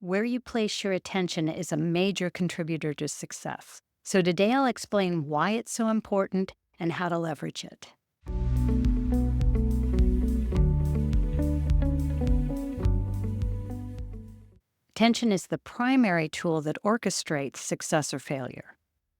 Where you place your attention is a major contributor to success. So today I'll explain why it's so important and how to leverage it. Attention is the primary tool that orchestrates success or failure.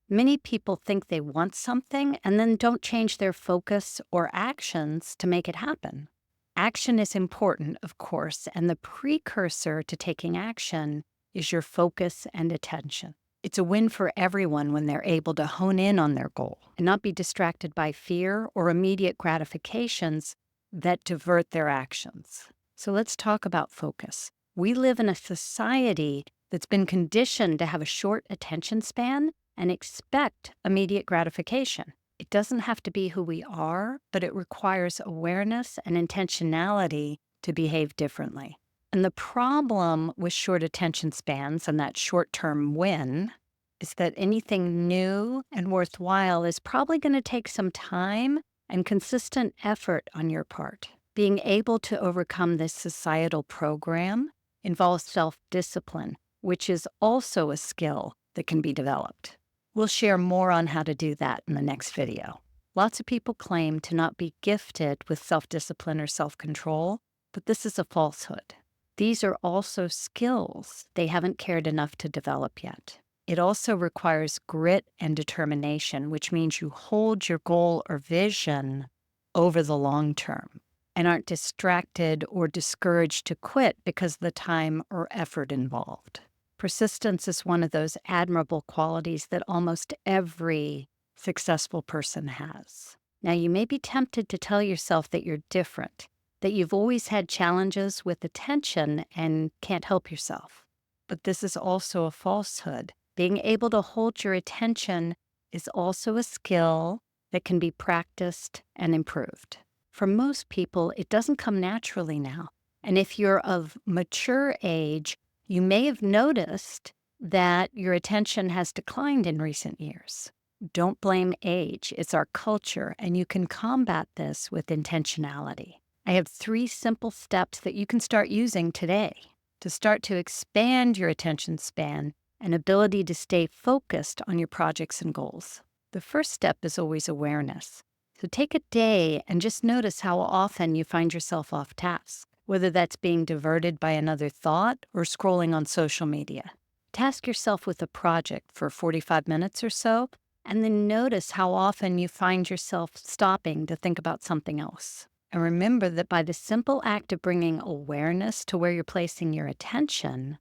Many people think they want something and then don't change their focus or actions to make it happen. Action is important, of course, and the precursor to taking action is your focus and attention. It's a win for everyone when they're able to hone in on their goal and not be distracted by fear or immediate gratifications that divert their actions. So let's talk about focus. We live in a society that's been conditioned to have a short attention span and expect immediate gratification. It doesn't have to be who we are, but it requires awareness and intentionality to behave differently. And the problem with short attention spans and that short-term win is that anything new and worthwhile is probably going to take some time and consistent effort on your part. Being able to overcome this societal program involves self-discipline, which is also a skill that can be developed. We'll share more on how to do that in the next video. Lots of people claim to not be gifted with self-discipline or self-control, but this is a falsehood. These are also skills they haven't cared enough to develop yet. It also requires grit and determination, which means you hold your goal or vision over the long term and aren't distracted or discouraged to quit because of the time or effort involved. Persistence is one of those admirable qualities that almost every successful person has. Now, you may be tempted to tell yourself that you're different, that you've always had challenges with attention and can't help yourself. But this is also a falsehood. Being able to hold your attention is also a skill that can be practiced and improved. For most people, it doesn't come naturally now. And if you're of mature age, you may have noticed that your attention has declined in recent years. Don't blame age, it's our culture, and you can combat this with intentionality. I have 3 simple steps that you can start using today to start to expand your attention span and ability to stay focused on your projects and goals. The first step is always awareness. So take a day and just notice how often you find yourself off task, whether that's being diverted by another thought or scrolling on social media. Task yourself with a project for 45 minutes or so, and then notice how often you find yourself stopping to think about something else. And remember that by the simple act of bringing awareness to where you're placing your attention,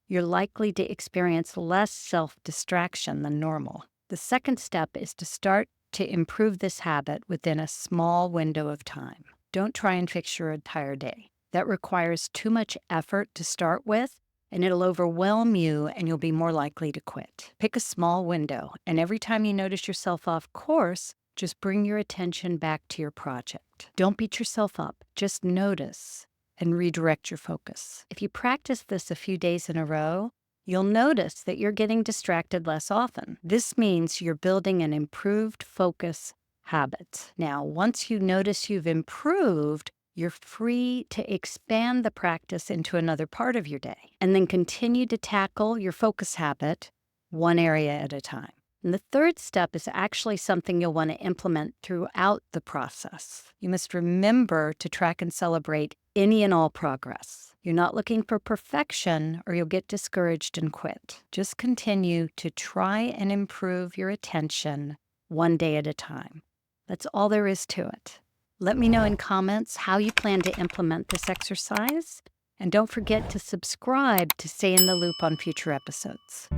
you're likely to experience less self-distraction than normal. The second step is to start to improve this habit within a small window of time. Don't try and fix your entire day. That requires too much effort to start with, and it'll overwhelm you and you'll be more likely to quit. Pick a small window, and every time you notice yourself off course, just bring your attention back to your project. Don't beat yourself up. Just notice and redirect your focus. If you practice this a few days in a row, you'll notice that you're getting distracted less often. This means you're building an improved focus habit. Now, once you notice you've improved, you're free to expand the practice into another part of your day and then continue to tackle your focus habit one area at a time. And the third step is actually something you'll want to implement throughout the process. You must remember to track and celebrate any and all progress. You're not looking for perfection or you'll get discouraged and quit. Just continue to try and improve your attention one day at a time. That's all there is to it. Let me know in comments how you plan to implement this exercise, and don't forget to subscribe to stay in the loop on future episodes.